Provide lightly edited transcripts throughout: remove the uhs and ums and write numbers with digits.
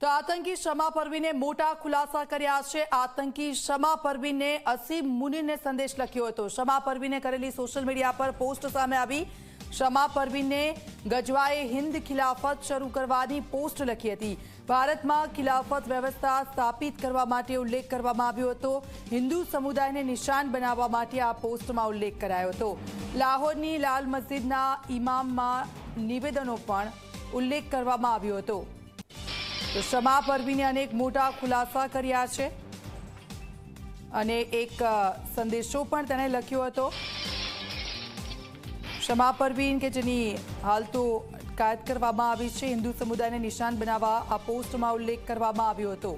તો આતંકી શમા પરવીને મોટા ખુલાસા કર્યા છે। આતંકી શમા પરવીને અસીમ મુનીરને સંદેશ લખ્યો હતો। શમા પરવીને કરેલી સોશિયલ મીડિયા પર પોસ્ટ સામે આવી। શમા પરવીને ગજવાએ હિન્દ ખિલાફત શરૂ કરવાની પોસ્ટ લખી હતી। ભારતમાં ખિલાફત વ્યવસ્થા સ્થાપિત કરવા માટે ઉલ્લેખ કરવામાં આવ્યો હતો। હિન્દુ સમુદાયને નિશાન બનાવવા માટે આ પોસ્ટમાં ઉલ્લેખ કરાયો હતો। લાહોરની લાલ મસ્જિદના ઇમામમાં નિવેદનો પણ ઉલ્લેખ કરવામાં આવ્યો હતો। તો શમા પરવીને અનેક મોટા ખુલાસા કર્યા છે અને એક સંદેશો પણ તેણે લખ્યો હતો। શમા પરવીન કે જેની હાલ તો અટકાયત કરવામાં આવી છે, હિન્દુ સમુદાયને નિશાન બનાવવા આ પોસ્ટમાં ઉલ્લેખ કરવામાં આવ્યો હતો।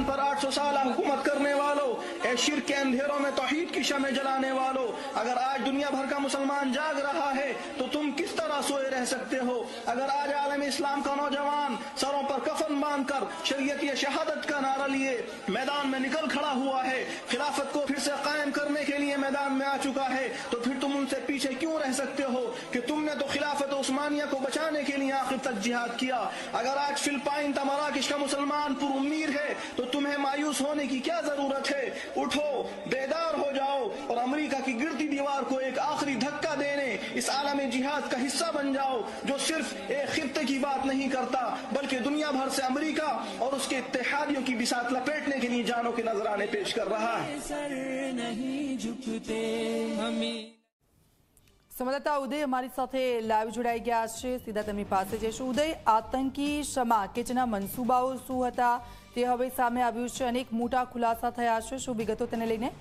पर 800 साल हुकूमत करने वालों, ए शिर्क के अंधेरों में तौहीद की शमें जलाने वालों, अगर आज दुनिया भर का मुसलमान जाग रहा है तो तुम किस तरह सोए रह सकते हो? अगर आज आलम इस्लाम का नौजवान सरों पर कफन बांधकर शरीयत ये शहादत का नारा लिए मैदान में निकल खड़ा हुआ है, खिलाफत को फिर से कायम करने के लिए मैदान में आ चुका है, तो फिर तुम उनसे पीछे क्यों रह सकते हो कि तुमने तो खिलाफत उस्मानिया को बचाने के लिए आखिर तक जिहाद किया। अगर आज फिलिपाइन मराकश का मुसलमान पुरुम्मीर है तो तुम्हें मायूस होने की क्या जरूरत है? उठो, बेदार हो जाओ और अमेरिका की गिरती दीवार को एक आखिरी धक्का देने इस आलम जिहाद का हिस्सा बन जाओ, जो सिर्फ एक खित्ते की बात नहीं करता बल्कि दुनिया भर से अमेरिका और उसके इत्तेहादियों की बिसात लपेटने के लिए जानों के नजराने पेश कर रहा है। संवाददाता उदय हमारी साथे लाइव जोड़ाई गया है, सीधा तेमनी पासे जईशुं। उदय, आतंकी शमा के जेना मनसूबाओ शुं हता ते हवे सामे आव्युं छे, अनेक मोटा खुलासा थया छे, शुं विगतो तेने लईने?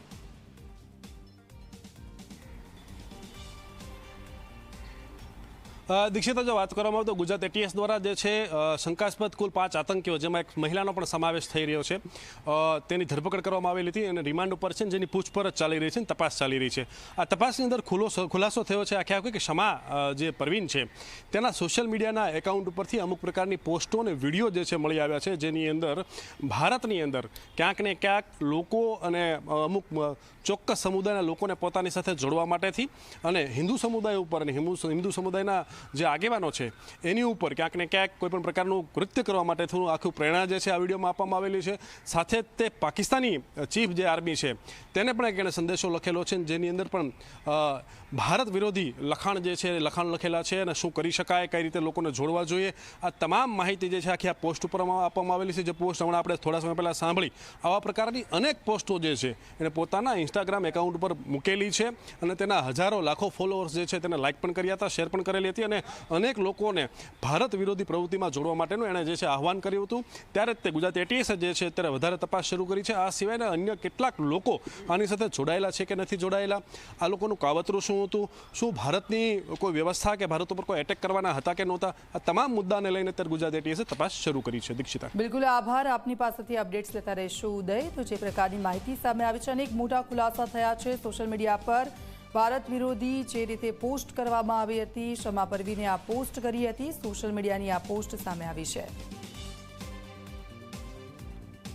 दीक्षिता, जो बात કરવામાં આવે તો ગુજરાત એટીએસ દ્વારા જે છે શંકાસ્પદ કુલ 5 આતંકીઓ, જેમાં એક મહિલાનો પણ સમાવેશ થઈ રહ્યો છે, તેની ધરપકડ કરવામાં આવેલી હતી અને રિમાન્ડ ઉપર છે, જેની પૂછપરછ ચાલી રહી છે અને તપાસ ચાલી રહી છે। આ તપાસની અંદર ખુલાસો થયો છે આખે કે શમા જે પરવીન છે તેના સોશિયલ મીડિયાના એકાઉન્ટ ઉપરથી અમુક પ્રકારની પોસ્ટો અને વિડીયો જે છે મળી આવ્યા છે, જેની અંદર ભારતની અંદર ક્યાંક ને ક્યાંક લોકો અને અમુક ચોક્કસ સમુદાયના લોકોને પોતાની સાથે જોડવા માટેથી અને હિન્દુ સમુદાય ઉપર અને હિન્દુ સમુદાયના જે આગેવાનો છે એની ઉપર ક્યાંક ને ક્યાંક કોઈ પણ પ્રકારનું કૃત્ય કરવા માટે થોડું આખું પ્રેરણા જે છે આ વિડીયોમાં આપવામાં આવેલી છે। સાથે તે પાકિસ્તાની ચીફ જે આર્મી છે તેને પણ એક એણે સંદેશો લખેલો છે, જેની અંદર પણ ભારત વિરોધી લખાણ જે છે લખાણ લખેલા છે અને શું કરી શકાય, કઈ રીતે લોકોને જોડવા જોઈએ, આ તમામ માહિતી જે છે આખી આ પોસ્ટ ઉપર આપવામાં આવેલી છે। જે પોસ્ટ હમણાં આપણે થોડા સમય પહેલાં સાંભળી, આવા પ્રકારની અનેક પોસ્ટો જે છે એને પોતાના ઇન્સ્ટાગ્રામ એકાઉન્ટ ઉપર મૂકેલી છે અને તેના હજારો લાખો ફોલોઅર્સ જે છે તેને લાઇક પણ કર્યા હતા, શેર પણ કરેલી હતી અને અનેક લોકોને ભારત વિરોધી પ્રવૃત્તિમાં જોડવા માટેનું એણે જે છે આહવાન કર્યું હતું। ત્યારે તે ગુજરાત એટીએસે જે છે અત્યારે વધારે તપાસ શરૂ કરી છે। આ સિવાયના અન્ય કેટલાક લોકો આની સાથે જોડાયેલા છે કે નથી જોડાયેલા, આ લોકોનું કાવતરું શું હતું, શું ભારતની કોઈ વ્યવસ્થા કે ભારત ઉપર કોઈ એટેક કરવાના હતા કે નહોતા, આ તમામ મુદ્દાને લઈને અત્યારે ગુજરાત એટીએસે તપાસ શરૂ કરી છે। દીક્ષિતા, બિલકુલ આભાર, આપની પાસેથી અપડેટ્સ લેતા રહેશું ઉદય। તો જે પ્રકારની માહિતી સામે આવી છે, અનેક મોટા ખુલાસા થયા છે સોશિયલ મીડિયા પર। ભારત વિરોધી જે રીતે પોસ્ટ કરવામાં આવી હતી, શમા પરવીને આ પોસ્ટ કરી હતી, સોશિયલ મીડિયાની આ પોસ્ટ સામે આવી છે।